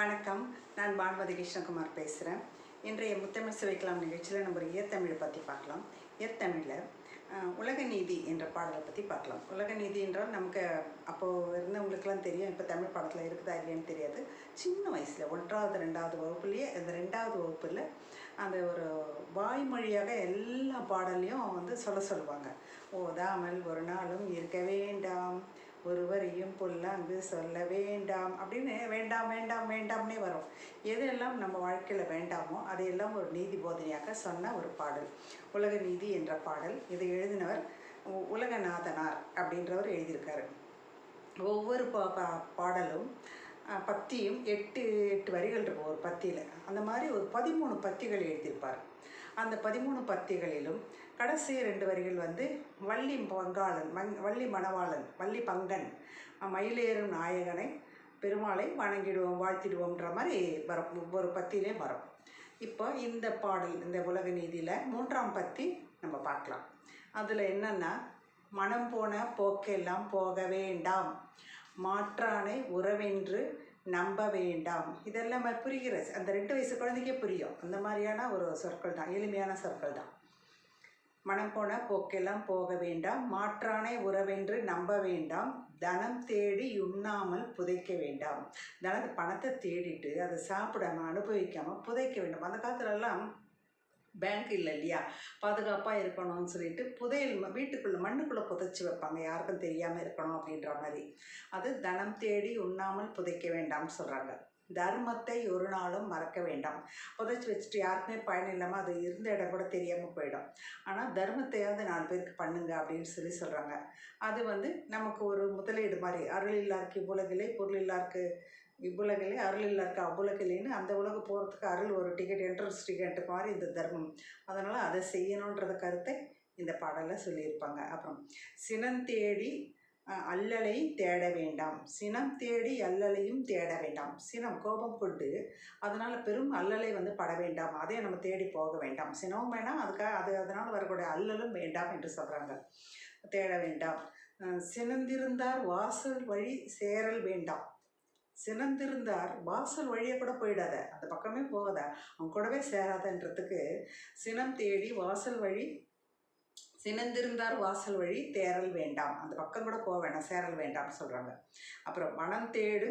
வணக்கம். நான் பானுமதி கிருஷ்ணகுமார் பேசுகிறேன். இன்றைய முத்தமிழ் சுவைக்கலாம் நிகழ்ச்சியில் நம்ம ஒரு இயற்தமிழை பற்றி பார்க்கலாம். இயற்தமிழில் உலக நீதி என்ற பாடலை பற்றி பார்க்கலாம். உலக நீதி என்றால் நமக்கு அப்போது இருந்தவங்களுக்கெல்லாம் தெரியும். இப்போ தமிழ் பாடத்தில் இருக்குதா இல்லையான்னு தெரியாது. சின்ன வயசில் 1வது 2வது வகுப்புலேயே அந்த 2வது வகுப்பில் அந்த ஒரு வாய்மொழியாக எல்லா பாடல்லையும் சொல்லுவாங்க. ஓதாமல் ஒரு நாளும் இருக்க வேண்டாம், ஒருவரையும் பொல்லாங்கு சொல்ல வேண்டாம் அப்படின்னு வேண்டாம் வேண்டாம் வேண்டாம்னே வரும். எதெல்லாம் நம்ம வாழ்க்கையில் வேண்டாமோ அதையெல்லாம் ஒரு நீதி போதனையாக சொன்ன ஒரு பாடல் உலக நீதி என்ற பாடல். இதை எழுதினவர் உலகநாதனார் அப்படின்றவர் எழுதியிருக்காரு. ஒவ்வொரு பாடலும் பத்தியும் 8 வரிகள் இருக்கும் ஒரு பத்தியில். அந்த மாதிரி ஒரு 13 பத்திகள் எழுதியிருப்பார். அந்த 13 பத்திகளிலும் கடைசி 2 வரிகள் வள்ளி பங்காளன் வள்ளி மணவாளன் வள்ளி பங்கன் மயிலேறும் நாயகனை பெருமாளை வணங்கிடுவோம் வாழ்த்திடுவோம்ன்ற மாதிரி வரும். ஒவ்வொரு பத்தியிலே வரும். இப்போ இந்த பாடல் இந்த உலக நீதியில் 3ஆம் பத்தி நம்ம பார்க்கலாம். அதில் என்னென்னா, மனம் போன போக்கெல்லாம் போக வேண்டாம், மாற்றானை உறவென்று நம்ப வேண்டாம். இதெல்லாம் புரிகிற அந்த 2 வயசு குழந்தைக்கே புரியும். அந்த மாதிரியான ஒரு சொற்கள் தான், எளிமையான சொற்கள் தான். மனம் போன போக்கெல்லாம் போக வேண்டாம், மாற்றானை உறவென்று நம்ப வேண்டாம், தனம் தேடி உண்ணாமல் புதைக்க வேண்டாம். பணத்தை தேடிட்டு அதை சாப்பிடாமல் அனுபவிக்காமல் புதைக்க வேண்டும். அந்த காலத்துலலாம் பேங்க் இல்லை இல்லையா, பாதுகாப்பாக இருக்கணும்னு சொல்லிட்டு புதையல் வீட்டுக்குள்ளே மண்ணுக்குள்ளே புதைச்சி வைப்பாங்க, யாருக்கும் தெரியாமல் இருக்கணும் அப்படின்ற மாதிரி. அது தனம் தேடி உண்ணாமல் புதைக்க வேண்டாம்னு சொல்கிறாங்க. தர்மத்தை ஒரு நாளும் மறக்க வேண்டாம். புதைச்சி வச்சுட்டு யாருக்குமே பயன் இல்லாமல் அது இருந்த இடம் கூட தெரியாமல் போயிடும். ஆனால் தர்மத்தையாவது 4 பேருக்கு பண்ணுங்க அப்படின்னு சொல்கிறாங்க. அது நமக்கு ஒரு முதலீடு மாதிரி. அருள் இல்லாருக்கு இவ்வுலகிலே, பொருள் இல்லாருக்கு இவ்வுலகிலே, அருள் இல்லாருக்கு அவ்வுலகிலேன்னு அந்த உலகம் போகிறதுக்கு அருள் ஒரு டிக்கெட், என்ட்ரன்ஸ் டிக்கெட்டு மாதிரி இந்த தர்மம். அதனால் அதை செய்யணுன்றத கருத்தை இந்த பாடலில் சொல்லியிருப்பாங்க. அப்புறம் சினந்தேடி அல்லலை தேட வேண்டாம், சினம் தேடி அல்லலையும் தேட வேண்டாம். சினம் கோபம் கொண்டு அதனால் பெரும் அல்லலை பட வேண்டாம், அதே நம்ம தேடி போக வேண்டாம். சினமும் வேண்டாம், அதனால் வரக்கூடிய அல்லலும் வேண்டாம் என்று சொல்கிறாங்க. தேட வேண்டாம். சினந்திருந்தார் வாசல் வழி சேரல் வேண்டாம். சினந்திருந்தார் வாசல் வழியை கூட போயிடாத, அந்த பக்கமே போகாத, அவங்க கூடவே சேராதன்றதுக்கு சினம் தேடி வாசல் வழி, சினந்திருந்தார் வாசல் வழி தேரல் வேண்டாம், அந்த பக்கம் கூட போக வேண்டாம், சேரல் வேண்டாம்னு சொல்கிறாங்க. அப்புறம் மனம் தேடு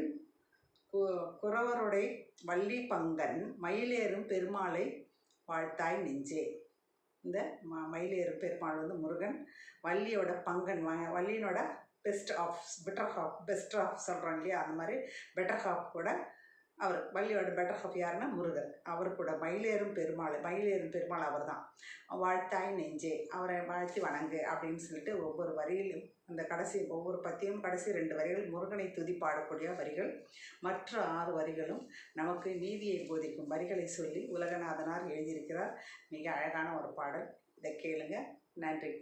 குறவருடைய வள்ளி பங்கன் மயிலேறும் பெருமாளை வாழ்த்தாய் நெஞ்சே. இந்த மயிலேறும் பெருமாள் முருகன், வள்ளியோட பங்கன், வள்ளியினோட பெஸ்ட் ஆஃப் சொல்கிறாங்க இல்லையா, அந்த மாதிரி பெட்டர் ஹாஃப் கூட அவர். வள்ளியோட பெட்டர் ஹாஃப் யாருன்னா முருகன். அவர் கூட மயிலேறும் பெருமாள் அவர் தான். வாழ்த்தாய் நெஞ்சே, அவரை வாழ்த்தி வணங்கு அப்படின்னு சொல்லிட்டு ஒவ்வொரு வரியிலும் அந்த ஒவ்வொரு பத்தியும் கடைசி 2 வரிகள் முருகனை துதி பாடக்கூடிய வரிகள். மற்ற 6 வரிகளும் நமக்கு நீதியை போதிக்கும் வரிகளை சொல்லி உலகநாதனார் எழுதியிருக்கிறார். மிக அழகான ஒரு பாடல். இதை கேளுங்க. நன்றி.